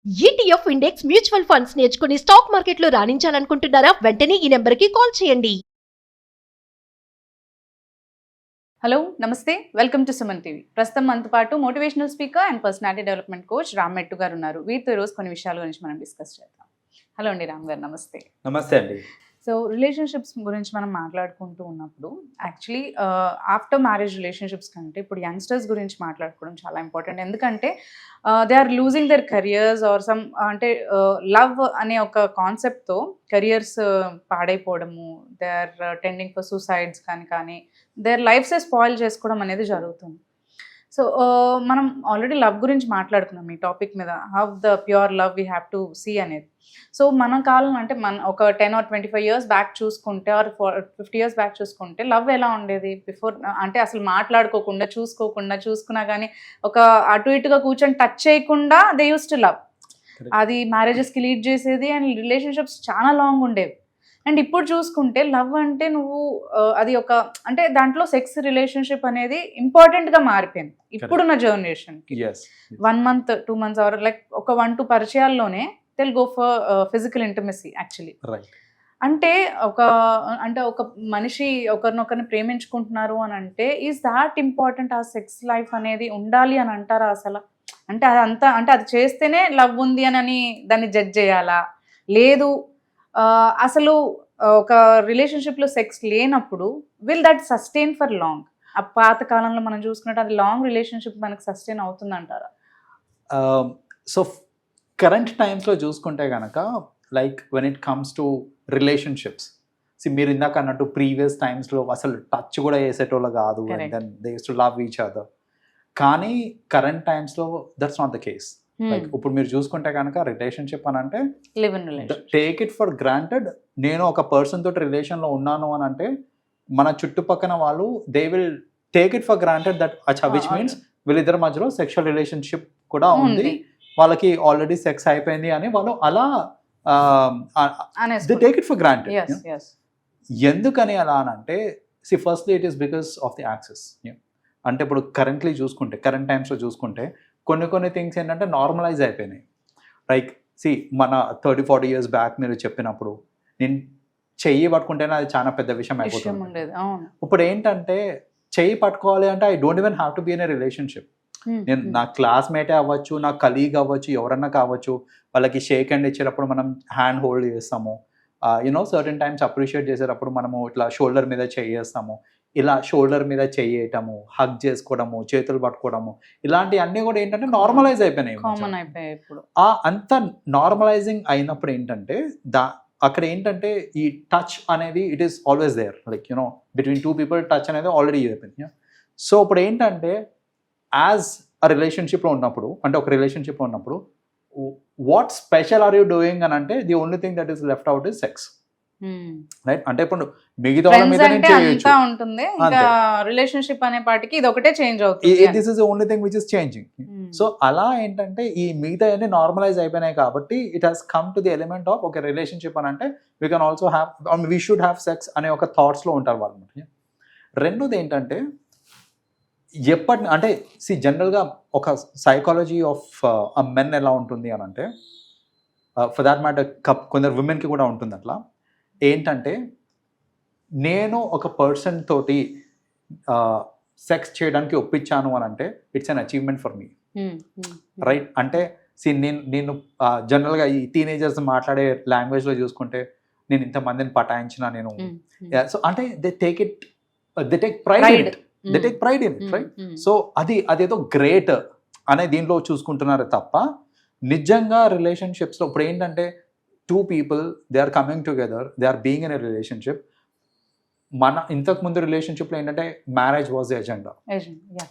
ETF index mutual funds నేర్చుకుని stock మార్కెట్లో రాణించాలనుకుంటున్నారా? వెంటనే ఈ నెంబర్కి కాల్ చేయండి. హలో నమస్తే, వెల్కమ్ టు సుమన్ టీవీ. ప్రస్తుతం మనతో పాటు motivational speaker and personality development coach Ram మెట్టు గారు ఉన్నారు. వీరితో ఈరోజు కొన్ని విషయాల గురించి మనం డిస్కస్ చేద్దాం. హలో అండి రామ్ గారు, నమస్తే. నమస్తే అండి. సో రిలేషన్షిప్స్ గురించి మనం మాట్లాడుకుంటూ ఉన్నప్పుడు యాక్చువల్లీ ఆఫ్టర్ మ్యారేజ్ రిలేషన్షిప్స్ కంటే ఇప్పుడు యంగ్స్టర్స్ గురించి మాట్లాడుకోవడం చాలా ఇంపార్టెంట్. ఎందుకంటే they are losing their careers are some అంటే లవ్ అనే ఒక కాన్సెప్ట్తో కెరియర్స్ పాడైపోవడము, they are tending for suicides కానీ దేర్ లైఫ్సే స్పాయిల్ చేసుకోవడం అనేది జరుగుతుంది. సో మనం ఆల్రెడీ లవ్ గురించి మాట్లాడుకున్నాం ఈ టాపిక్ మీద, how the pure love we have to see అనేది. సో మన కాలం అంటే మన ఒక 10 or 25 years బ్యాక్ చూసుకుంటే ఆర్ 50 years బ్యాక్ చూసుకుంటే లవ్ ఎలా ఉండేది బిఫోర్? అంటే అసలు మాట్లాడుకోకుండా చూసుకున్నా కానీ ఒక అటు ఇటుగా కూర్చొని టచ్ చేయకుండా దే యూస్ టు లవ్. అది మ్యారేజెస్కి లీడ్ చేసేది అండ్ రిలేషన్షిప్స్ చాలా లాంగ్ ఉండేవి. అండ్ ఇప్పుడు చూసుకుంటే లవ్ అంటే నువ్వు అది ఒక అంటే దాంట్లో సెక్స్ రిలేషన్షిప్ అనేది ఇంపార్టెంట్గా మారిపోయింది ఇప్పుడున్న జనరేషన్కి. 1 month 2 months ఆర్ లైక్ ఒక 1-2 పరిచయాల్లోనే they'll go for physical intimacy actually. అంటే ఒక మనిషి ఒకరినొకరిని ప్రేమించుకుంటున్నారు అని అంటే ఈజ్ దాట్ ఇంపార్టెంట్ ఆ సెక్స్ లైఫ్ అనేది ఉండాలి అని అంటారా అసలు? అంటే అదంతా అంటే అది చేస్తేనే లవ్ ఉంది అని దాన్ని జడ్జ్ చేయాలా? లేదు అసలు ఒక రిలేషన్షిప్లో సెక్స్ లేనప్పుడు will that sustain for long? ఆ పాత కాలంలో మనం చూసుకున్నట్టు అది లాంగ్ రిలేషన్షిప్ మనకు సస్టైన్ అవుతుందంటారా? సో కరెంట్ టైమ్స్లో చూసుకుంటే కనుక like when it comes to relationships, మీరు ఇందాక అన్నట్టు ప్రీవియస్ టైమ్స్లో అసలు టచ్ కూడా చేసేటోళ్ళు కాదు, and then they use to love each other. కానీ కరెంట్ టైమ్స్లో that's not the case. Like ఇప్పుడు మీరు చూసుకుంటే కనుక రిలేషన్షిప్ అని అంటే టేక్ ఇట్ ఫర్ గ్రాంటెడ్. నేను ఒక పర్సన్ తోటి రిలేషన్లో ఉన్నాను అని అంటే మన చుట్టుపక్కల వాళ్ళు they will take it for granted that అచ్చా, విచ్ మీన్స్ వీళ్ళిద్దరి మధ్యలో సెక్షువల్ రిలేషన్షిప్ కూడా ఉంది, వాళ్ళకి ఆల్రెడీ సెక్స్ అయిపోయింది అని వాళ్ళు అలా they take it for granted. ఎందుకని అలా అని అంటే firstly it is because of the access. అంటే ఇప్పుడు కరెంట్ టైమ్స్లో చూసుకుంటే కొన్ని థింగ్స్ ఏంటంటే నార్మలైజ్ అయిపోయినాయి. లైక్ మన 30-40 years బ్యాక్ మీరు చెప్పినప్పుడు నేను చెయ్యి పట్టుకుంటేనే అది చాలా పెద్ద విషయం అయిపోతుంది. ఇప్పుడు ఏంటంటే చెయ్యి పట్టుకోవాలి అంటే I don't even have to be in a relationship. నేను నా క్లాస్మేటే అవ్వచ్చు, నా కలీగ్ అవ్వచ్చు, ఎవరన్నా కావచ్చు, వాళ్ళకి షేక్ హ్యాండ్ ఇచ్చేటప్పుడు మనం హ్యాండ్ హోల్డ్ చేస్తాము, సర్టన్ టైమ్స్ అప్రిషియేట్ చేసేటప్పుడు మనము ఇట్లా షోల్డర్ మీద చేస్తాము, ఇలా షోల్డర్ మీద చేయటము, హగ్ చేసుకోవడము, చేతులు పట్టుకోవడము, ఇలాంటి అన్నీ కూడా ఏంటంటే నార్మలైజ్ అయిపోయినాయి. అంత నార్మలైజింగ్ అయినప్పుడు ఏంటంటే అక్కడ ఏంటంటే ఈ టచ్ అనేది it is always there, like between 2 people touch అనేది ఆల్రెడీ అయిపోయింది. సో ఇప్పుడు ఏంటంటే యాజ్ అ రిలేషన్షిప్లో ఉన్నప్పుడు, అంటే ఒక రిలేషన్షిప్లో ఉన్నప్పుడు what special are you doing అని అంటే the only thing that is left out is sex, right? అంటే ఇప్పుడు మిగతా వాళ్ళ మీద ఉంటుంది, రిలేషన్షిప్ అనే పాటికి ఇది ఒకటే చేంజ్ అవుతుంది. This is the only thing which is changing. So అలా ఏంటంటే ఈ మిగతా అన్ని నార్మలైజ్ అయిపోయినాయి కాబట్టి it has come to the element of ఒక రిలేషన్షిప్ అని అంటే we can also have, we should have sex అనే ఒక థాట్స్లో ఉంటారు వాళ్ళు. రెండోది ఏంటంటే అంటే జనరల్గా ఒక సైకాలజీ ఆఫ్ మెన్ ఎలా ఉంటుంది అని అంటే, ఫర్ దాట్ మ్యాటర్ కొందరు విమెన్కి కూడా ఉంటుంది అట్లా. ఏంటంటే నేను ఒక పర్సన్ తోటి సెక్స్ చేయడానికి ఒప్పించాను అని అంటే it's an achievement for me, right? అంటే నేను జనరల్గా ఈ టీనేజర్స్ మాట్లాడే లాంగ్వేజ్లో చూసుకుంటే నేను ఇంతమందిని పటాయించిన నేను, సో అంటే they take pride in it, right? So అదేదో గ్రేట్ అనే దీంట్లో చూసుకుంటున్నారు తప్ప నిజంగా రిలేషన్షిప్స్లో ఇప్పుడు ఏంటంటే 2 people they are coming together, they are being in a relationship. మన ఇంతకు ముందు రిలేషన్షిప్లో ఏంటంటే marriage was the agenda.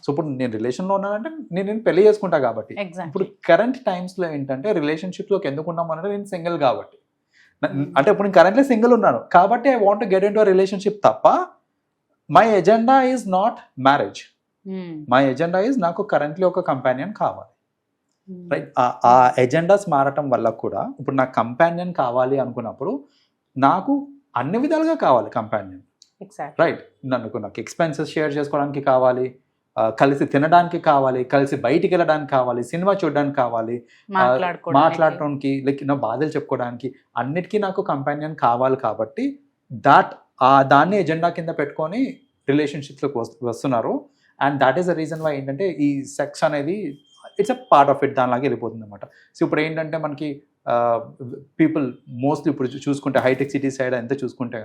So ఇప్పుడు నేను రిలేషన్లో ఉన్నానంటే నేను పెళ్లి చేసుకుంటా కాబట్టి. ఇప్పుడు కరెంట్ టైమ్స్లో ఏంటంటే రిలేషన్షిప్లోకి ఎందుకు ఉన్నాం అంటే నేను సింగిల్ కాబట్టి, అంటే ఇప్పుడు నేను కరెంట్లీ సింగిల్ ఉన్నాను కాబట్టి I want to get into relationship తప్ప my agenda is not marriage. My agenda is నాకు కరెంట్లీ ఒక కంపానియన్ కావాలి, రైట్? ఆ ఎజెండాస్ మారటం వల్ల కూడా ఇప్పుడు నాకు కంపానియన్ కావాలి అనుకున్నప్పుడు నాకు అన్ని విధాలుగా కావాలి కంపానియన్, రైట్? నాకు ఎక్స్పెన్సెస్ షేర్ చేసుకోవడానికి కావాలి, కలిసి తినడానికి కావాలి, కలిసి బయటికి వెళ్ళడానికి కావాలి, సినిమా చూడడానికి కావాలి, మాట్లాడటానికి లైక్ నా బాధలు చెప్పుకోవడానికి అన్నిటికీ నాకు కంపానియన్ కావాలి. కాబట్టి దాన్ని ఎజెండా కింద పెట్టుకొని రిలేషన్షిప్స్లోకి వస్తున్నారు. And that is the reason why ఏంటంటే ఈ సెక్స్ అనేది it's a part of it, దానిలాగా వెళ్ళిపోతుంది అనమాట. సో ఇప్పుడు ఏంటంటే మనకి పీపుల్ మోస్ట్లీ ఇప్పుడు చూసుకుంటే హైటెక్ సిటీ సైడ్ అంతా చూసుకుంటే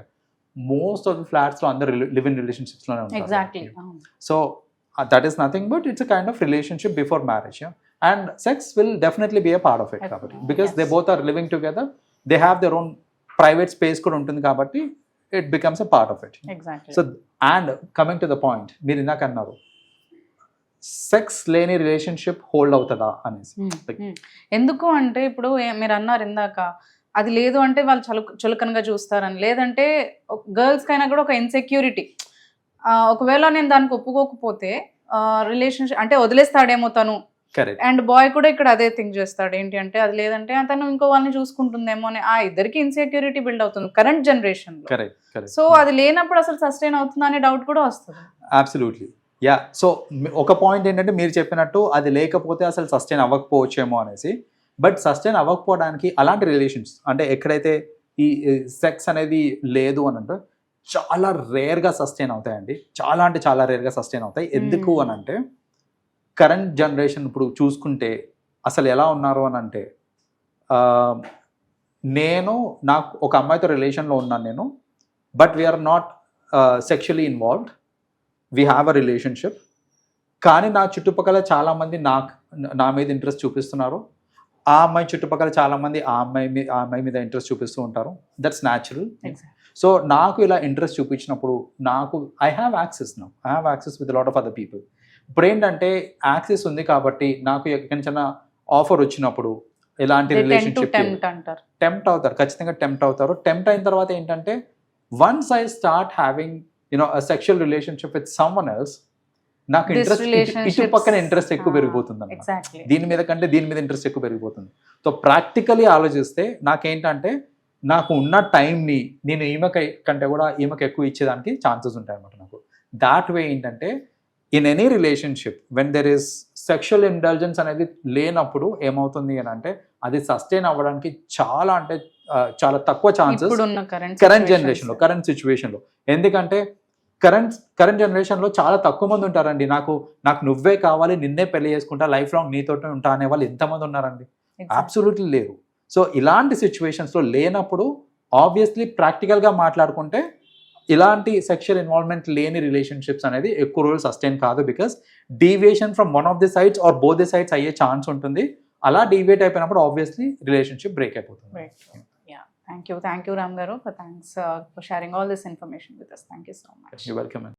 మోస్ట్ ఆఫ్ ది ఫ్లాట్స్లో అందరు లివ్ ఇన్ రిలేషన్షిప్స్లోనే ఉంటారు. So that is nothing but it's a kind of relationship before marriage. And sex will definitely be a part of it కాబట్టి because they both are living together, they have their own private space కూడా ఉంటుంది కాబట్టి it becomes a part of it. So and coming to the point, మీరు ఇందాక అన్నారు sex లేని relationship hold అవుతుందా అనేసి. ఎందుకు అంటే ఇప్పుడు మీరు అన్నారు ఇందాక అది లేదు అంటే వాళ్ళు చులకనగా చూస్తారని, లేదంటే గర్ల్స్ కైనా కూడా ఒక ఇన్సెక్యూరిటీ, ఒకవేళ నేను దానికి ఒప్పుకోకపోతే రిలేషన్షిప్ అంటే వదిలేస్తాడేమో తను, అండ్ బాయ్ కూడా ఇక్కడ అదే థింక్ చేస్తాడు ఏంటి అంటే అది లేదంటే తను ఇంకో వాళ్ళని చూసుకుంటుందేమో అని ఆ ఇద్దరికి ఇన్సెక్యూరిటీ బిల్డ్ అవుతుంది కరెంట్ జనరేషన్ లో. సో అది లేనప్పుడు అసలు సస్టైన్ అవుతుందా అనే డౌట్ కూడా వస్తుంది. Absolutely yeah. సో ఒక పాయింట్ ఏంటంటే మీరు చెప్పినట్టు అది లేకపోతే అసలు సస్టైన్ అవ్వకపోవచ్చేమో అనేసి. బట్ సస్టైన్ అవ్వకపోవడానికి అలాంటి రిలేషన్స్ అంటే ఎక్కడైతే ఈ సెక్స్ అనేది లేదు అని అంటే చాలా రేర్గా సస్టైన్ అవుతాయండి. చాలా అంటే చాలా రేర్గా సస్టైన్ అవుతాయి. ఎందుకు అని అంటే కరెంట్ జనరేషన్ ఇప్పుడు చూసుకుంటే అసలు ఎలా ఉన్నారు అని అంటే నాకు ఒక అమ్మాయితో రిలేషన్లో ఉన్నాను నేను, but we are not sexually involved, we have a relationship. కానీ నా చుట్టుపక్కల చాలామంది నా మీద ఇంట్రెస్ట్ చూపిస్తున్నారు, ఆ అమ్మాయి చుట్టుపక్కల చాలామంది ఆ అమ్మాయి మీద ఇంట్రెస్ట్ చూపిస్తూ ఉంటారు. That's natural. సో నాకు ఇలా ఇంట్రెస్ట్ చూపించినప్పుడు I have access with lot of other people. ఇప్పుడు ఏంటంటే యాక్సెస్ ఉంది కాబట్టి నాకు ఎక్కడి నుంచి ఆఫర్ వచ్చినప్పుడు ఎలాంటి రిలేషన్షిప్ టెంప్ట్ అవుతారు, ఖచ్చితంగా టెంప్ట్ అవుతారు. టెంప్ట్ అయిన తర్వాత ఏంటంటే once I start having sexual relationship with someone else, నాకు ఇంట్రెస్ట్ ఇటు పక్కన ఇంట్రెస్ట్ ఎక్కువ పెరిగిపోతుంది అన్నమాట. దీని మీద ఇంట్రెస్ట్ ఎక్కువ పెరిగిపోతుంది. సో ప్రాక్టికలీ ఆలోచిస్తే నాకేంటంటే నాకు ఉన్న టైంని నేను కంటే కూడా ఈమెకి ఎక్కువ ఇచ్చేదానికి ఛాన్సెస్ ఉంటాయి అనమాట నాకు. దాట్ వే ఏంటంటే in any relationship when there is sexual intelligence అనేది లేనప్పుడు ఏమవుతుంది అని అంటే అది సస్టైన్ అవ్వడానికి చాలా తక్కువ ఛాన్సెస్ కరెంట్ జనరేషన్లో, కరెంట్ సిచ్యువేషన్లో. ఎందుకంటే కరెంట్ జనరేషన్లో చాలా తక్కువ మంది ఉంటారండి. నాకు నువ్వే కావాలి, నిన్నే పెళ్లి చేసుకుంటా, లైఫ్ లాంగ్ నీతోటే ఉంటా అనే వాళ్ళు ఎంతమంది ఉన్నారండి? అబ్సల్యూట్లీ లేరు. సో ఇలాంటి సిచ్యువేషన్స్లో లేనప్పుడు ఆబ్వియస్లీ ప్రాక్టికల్గా మాట్లాడుకుంటే ఇలాంటి సెక్షువల్ ఇన్వాల్వ్మెంట్ లేని రిలేషన్షిప్స్ అనేది ఎక్కువ రోజులు సస్టైన్ కాదు. Because deviation from one of the sides or both the sides అయ్యే ఛాన్స్ ఉంటుంది. అలా డీవియేట్ అయిపోయినప్పుడు ఆబ్వియస్లీ రిలేషన్షిప్ బ్రేక్ అయిపోతుంది. Thank you, Ram Garu. Thanks for sharing all this information with us. Thank you so much. You're welcome.